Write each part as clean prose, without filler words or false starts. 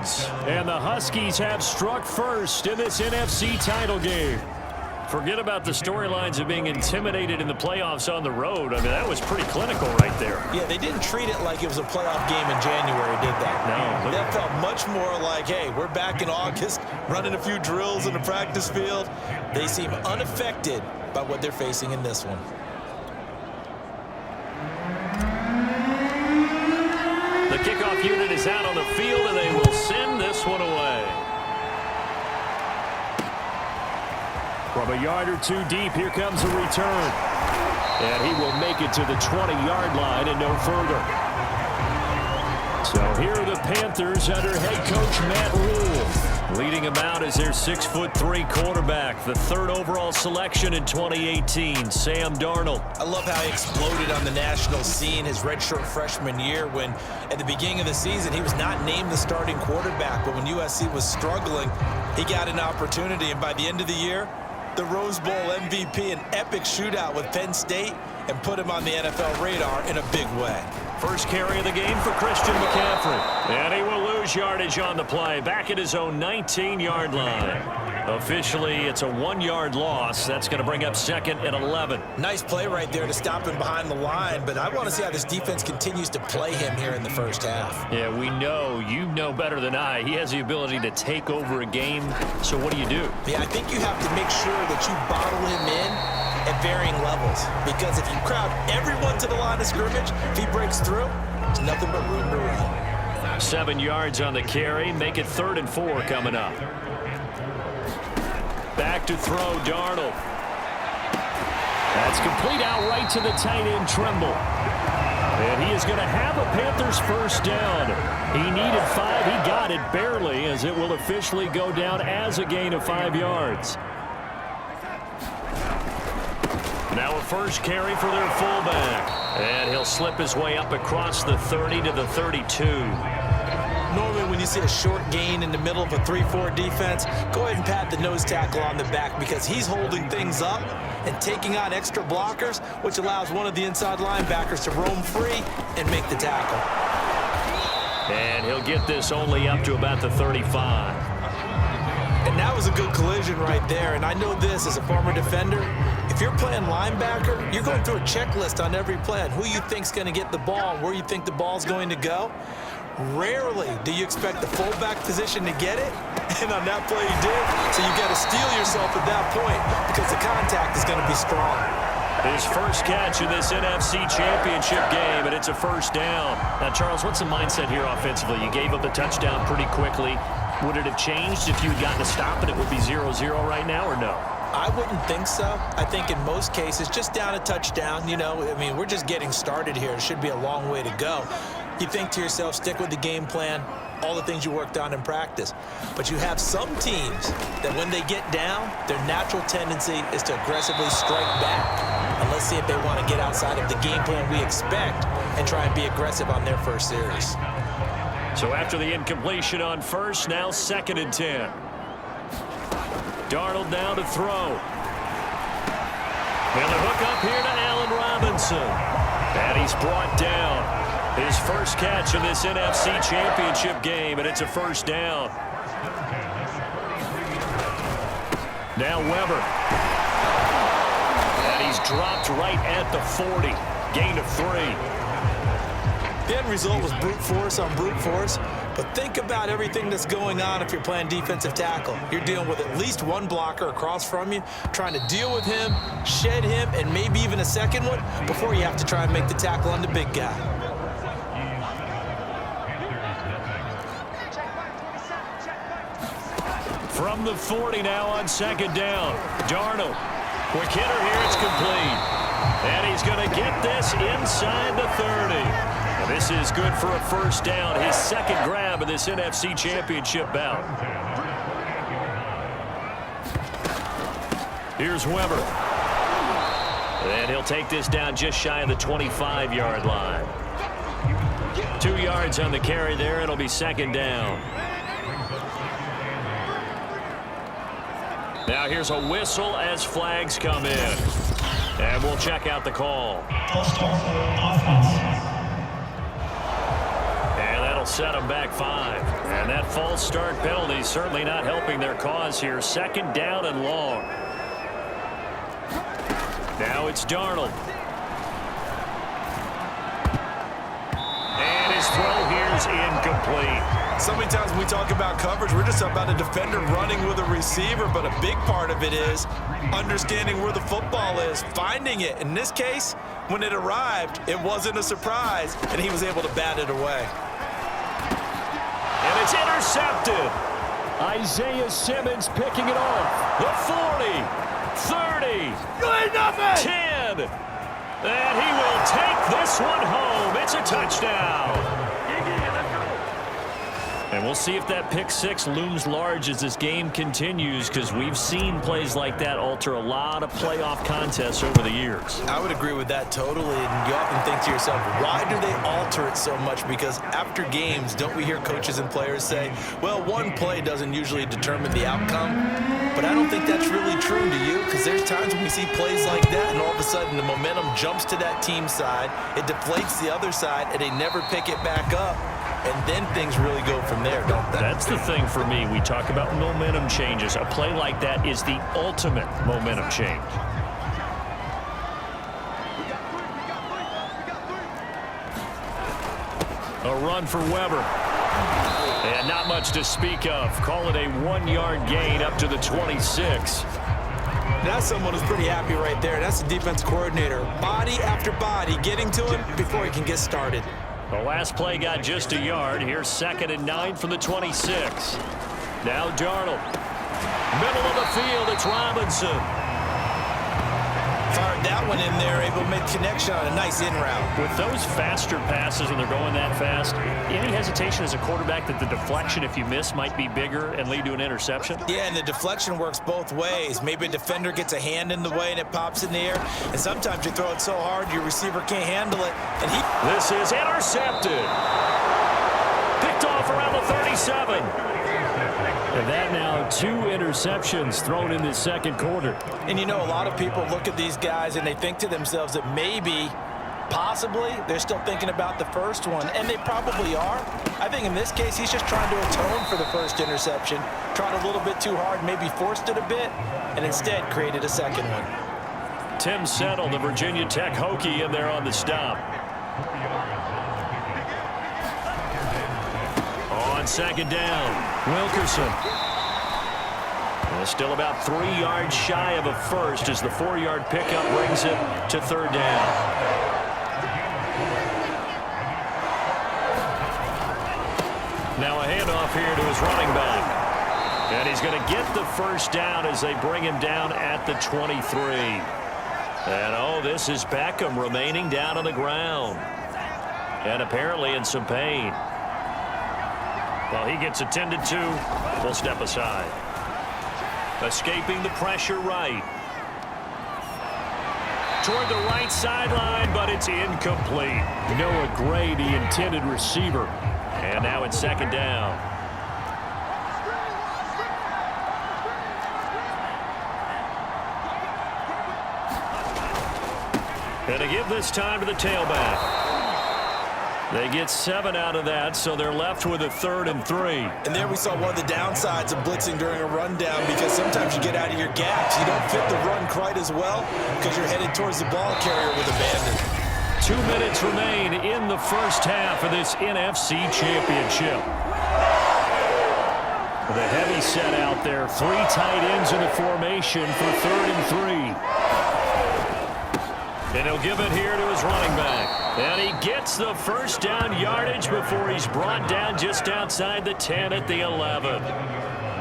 yards. And the Huskies have struck first in this NFC title game. Forget about the storylines of being intimidated in the playoffs on the road. I mean, that was pretty clinical right there. Yeah, they didn't treat it like it was a playoff game in January, did they? No. That felt much more like, hey, we're back in August, running a few drills in the practice field. They seem unaffected by what they're facing in this one. The kickoff unit is out on the field, and they will send this one away. From a yard or two deep, here comes a return. And he will make it to the 20-yard line and no further. So here are the Panthers under head coach Matt Rule. Leading them out is their 6'3" quarterback, the third overall selection in 2018, Sam Darnold. I love how he exploded on the national scene his redshirt freshman year when at the beginning of the season he was not named the starting quarterback, but when USC was struggling, he got an opportunity, and by the end of the year, the Rose Bowl MVP, an epic shootout with Penn State, and put him on the NFL radar in a big way. First carry of the game for Christian McCaffrey. And he will lose yardage on the play, back at his own 19-yard line. Officially, it's a 1-yard loss. That's going to bring up second and 11. Nice play right there to stop him behind the line, but I want to see how this defense continues to play him here in the first half. Yeah, we know, you know better than I, he has the ability to take over a game. So what do you do? Yeah, I think you have to make sure that you bottle him in at varying levels, because if you crowd everyone to the line of scrimmage, if he breaks through, there's nothing but room to run. 7 yards on the carry, make it 3rd and 4 coming up. Back to throw, Darnold. That's complete outright to the tight end, Trimble. And he is going to have a Panthers first down. He needed 5, he got it barely, as it will officially go down as a gain of 5 yards. Now a first carry for their fullback. And he'll slip his way up across the 30 to the 32. Normally when you see a short gain in the middle of a 3-4 defense, go ahead and pat the nose tackle on the back, because he's holding things up and taking on extra blockers, which allows one of the inside linebackers to roam free and make the tackle. And he'll get this only up to about the 35. And that was a good collision right there. And I know this as a former defender. If you're playing linebacker, you're going through a checklist on every play on who you think's going to get the ball and where you think the ball's going to go. Rarely do you expect the fullback position to get it, and on that play he did. So you got to steel yourself at that point, because the contact is going to be strong. His first catch in this NFC Championship game, and it's a first down. Now, Charles, what's the mindset here offensively? You gave up the touchdown pretty quickly. Would it have changed if you had gotten a stop and it would be 0-0 right now, or no? I wouldn't think so. I think in most cases, just down a touchdown, you know, I mean, we're just getting started here. It should be a long way to go. You think to yourself, stick with the game plan, all the things you worked on in practice. But you have some teams that when they get down, their natural tendency is to aggressively strike back. And let's see if they want to get outside of the game plan we expect and try and be aggressive on their first series. So after the incompletion on first, now 2nd and 10. Darnold now to throw. And the hook up here to Allen Robinson. And he's brought down. His first catch in this NFC Championship game, and it's a first down. Now Weber. And he's dropped right at the 40. Gain of 3. The end result was brute force on brute force, but think about everything that's going on if you're playing defensive tackle. You're dealing with at least one blocker across from you, trying to deal with him, shed him, and maybe even a second one before you have to try and make the tackle on the big guy. From the 40 now on 2nd down. Darnold. Quick hitter here. It's complete. And he's going to get this inside the 30. And this is good for a first down. His second grab of this NFC Championship bout. Here's Weber. And he'll take this down just shy of the 25-yard line. 2 yards on the carry there. It'll be 2nd down. Now here's a whistle as flags come in. And we'll check out the call. And that'll set them back 5. And that false start penalty certainly not helping their cause here. 2nd down and long. Now it's Darnold. And his throw here is incomplete. So many times when we talk about coverage, we're just about a defender running with a receiver, but a big part of it is understanding where the football is, finding it. In this case, when it arrived, it wasn't a surprise, and he was able to bat it away. And it's intercepted. Isaiah Simmons picking it off. The 40, 30, 10. And he will take this one home. It's a touchdown. And we'll see if that pick six looms large as this game continues, because we've seen plays like that alter a lot of playoff contests over the years. I would agree with that totally, and you often think to yourself, why do they alter it so much? Because after games, don't we hear coaches and players say, well, one play doesn't usually determine the outcome? But I don't think that's really true, do you? Because there's times when we see plays like that, and all of a sudden the momentum jumps to that team side, it deflates the other side, and they never pick it back up. And then things really go from there, don't they? That's the thing for me. We talk about momentum changes. A play like that is the ultimate momentum change. A run for Weber. And not much to speak of. Call it a 1-yard gain up to the 26. That's someone who's pretty happy right there. That's the defense coordinator. Body after body getting to him before he can get started. The last play got just a yard. Here's 2nd and 9 from the 26. Now Darnold. Middle of the field, it's Robinson. Fired that one in there, able to make connection on a nice in route. With those faster passes and they're going that fast, any hesitation as a quarterback that the deflection, if you miss, might be bigger and lead to an interception? Yeah, and the deflection works both ways. Maybe a defender gets a hand in the way and it pops in the air, and sometimes you throw it so hard your receiver can't handle it. And This is intercepted. Picked off around the 37. And that now 2 interceptions thrown in this 2nd quarter. And you know, a lot of people look at these guys and they think to themselves that maybe, possibly, they're still thinking about the first one, and they probably are. I think in this case, he's just trying to atone for the first interception, tried a little bit too hard, maybe forced it a bit, and instead created a second one. Tim Settle, the Virginia Tech Hokie, in there on the stop. On 2nd down, Wilkerson. And still about 3 yards shy of a first as the 4-yard pickup brings it to 3rd down. Now a handoff here to his running back. And he's going to get the first down as they bring him down at the 23. And oh, this is Beckham remaining down on the ground. And apparently in some pain. Well, he gets attended to. We'll step aside. Escaping the pressure right. Toward the right sideline, but it's incomplete. Noah Gray, the intended receiver. And now it's 2nd down. And to give this time to the tailback. They get 7 out of that, so they're left with a 3rd and 3. And there we saw one of the downsides of blitzing during a rundown, because sometimes you get out of your gaps. You don't fit the run quite as well because you're headed towards the ball carrier with abandon. 2 minutes remain in the first half of this NFC Championship. The heavy set out there. 3 tight ends in the formation for 3rd and 3. And he'll give it here to his running back. And he gets the first down yardage before he's brought down just outside the 10 at the 11.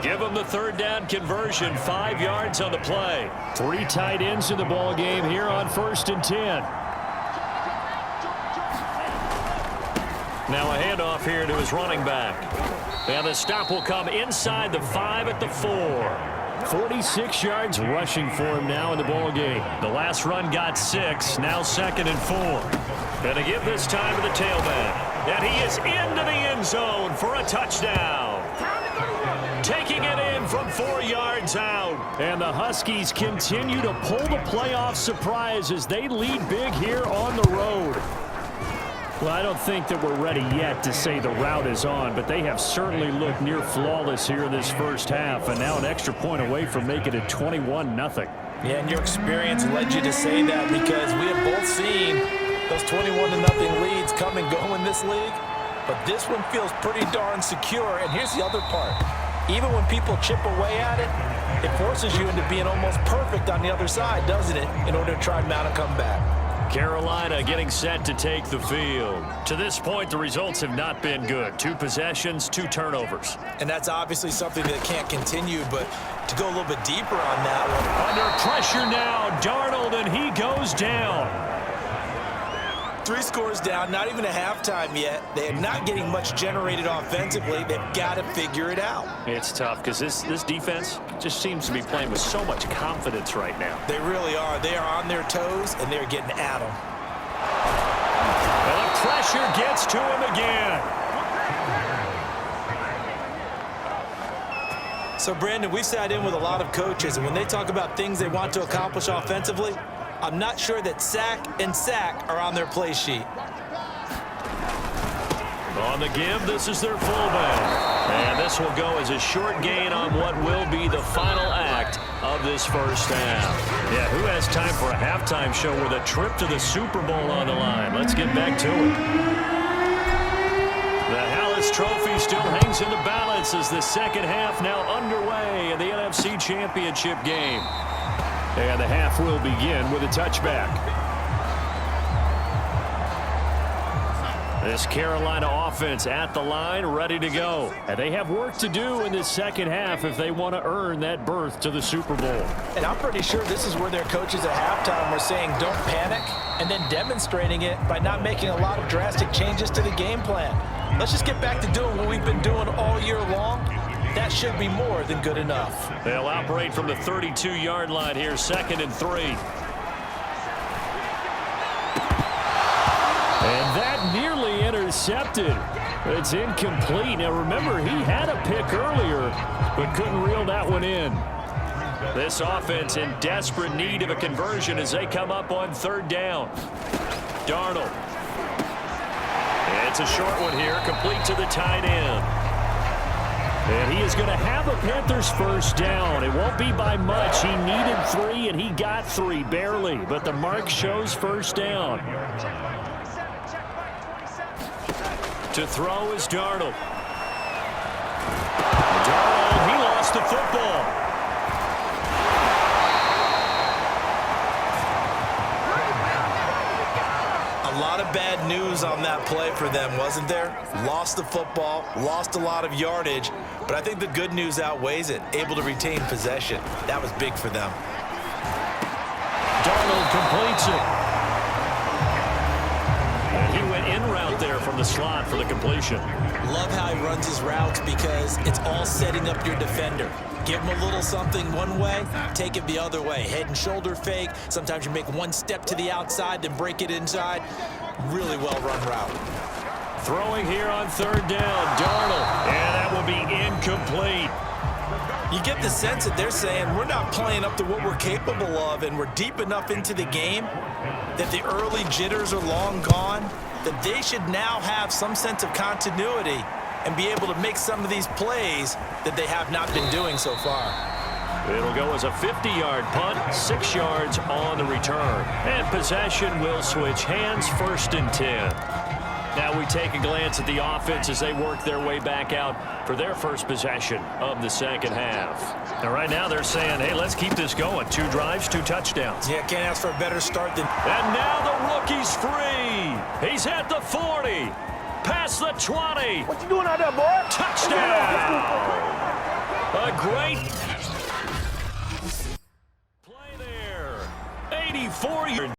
Give him the 3rd down conversion, 5 yards on the play. 3 tight ends in the ball game here on 1st and 10. Now a handoff here to his running back. And the stop will come inside the 5 at the 4. 46 yards rushing for him now in the ball game. The last run got 6, now 2nd and 4. And to give this time to the tailback. And he is into the end zone for a touchdown. Taking it in from 4 yards out. And the Huskies continue to pull the playoff surprise as they lead big here on the road. Well, I don't think that we're ready yet to say the route is on, but they have certainly looked near flawless here in this first half, and now an extra point away from making it 21-0. Yeah, and your experience led you to say that because we have both seen those 21-0 leads come and go in this league, but this one feels pretty darn secure. And here's the other part. Even when people chip away at it, it forces you into being almost perfect on the other side, doesn't it, in order to try and mount a comeback. Carolina getting set to take the field. To this point, the results have not been good. 2 possessions, 2 turnovers. And that's obviously something that can't continue, but to go a little bit deeper on that one. Under pressure now, Darnold, and he goes down. 3 scores down, not even a halftime yet. They are not getting much generated offensively. They've got to figure it out. It's tough because this defense just seems to be playing with so much confidence right now. They really are. They are on their toes, and they're getting at them. And the pressure gets to him again. So, Brandon, we sat in with a lot of coaches, and when they talk about things they want to accomplish offensively, I'm not sure that sack and sack are on their play sheet. On the give, this is their fullback. And this will go as a short gain on what will be the final act of this first half. Yeah, who has time for a halftime show with a trip to the Super Bowl on the line? Let's get back to it. The Hallis Trophy still hangs in the balance as the second half now underway in the NFC Championship game. And the half will begin with a touchback. This Carolina offense at the line, ready to go. And they have work to do in this second half if they want to earn that berth to the Super Bowl. And I'm pretty sure this is where their coaches at halftime were saying don't panic, and then demonstrating it by not making a lot of drastic changes to the game plan. Let's just get back to doing what we've been doing all year long. That should be more than good enough. They'll operate from the 32-yard line here, 2nd and 3. And that nearly intercepted. It's incomplete. Now, remember, he had a pick earlier, but couldn't reel that one in. This offense in desperate need of a conversion as they come up on 3rd down. Darnold. It's a short one here, complete to the tight end. And he is going to have a Panthers first down. It won't be by much. He needed 3, and he got 3, barely. But the mark shows first down. To throw is Darnold. Darnold, he lost the football. A lot of bad news on that play for them, wasn't there? Lost the football, lost a lot of yardage, but I think the good news outweighs it. Able to retain possession. That was big for them. Darnold completes it. And he went in route there from the slot for the completion. Love how he runs his routes because it's all setting up your defender. Give him a little something one way, take it the other way. Head and shoulder fake. Sometimes you make one step to the outside, then break it inside. Really well-run route. Throwing here on 3rd down, Darnold. And that will be incomplete. You get the sense that they're saying we're not playing up to what we're capable of, and we're deep enough into the game that the early jitters are long gone, that they should now have some sense of continuity and be able to make some of these plays that they have not been doing so far. It'll go as a 50-yard punt, 6 yards on the return. And possession will switch hands, 1st and 10. Now we take a glance at the offense as they work their way back out for their first possession of the second half. And right now they're saying, hey, let's keep this going. 2 drives, 2 touchdowns. Yeah, can't ask for a better start than... And now the rookie's free. He's at the 40. Past the 20. What you doing out there, boy? Touchdown. A great play there. 84 yards.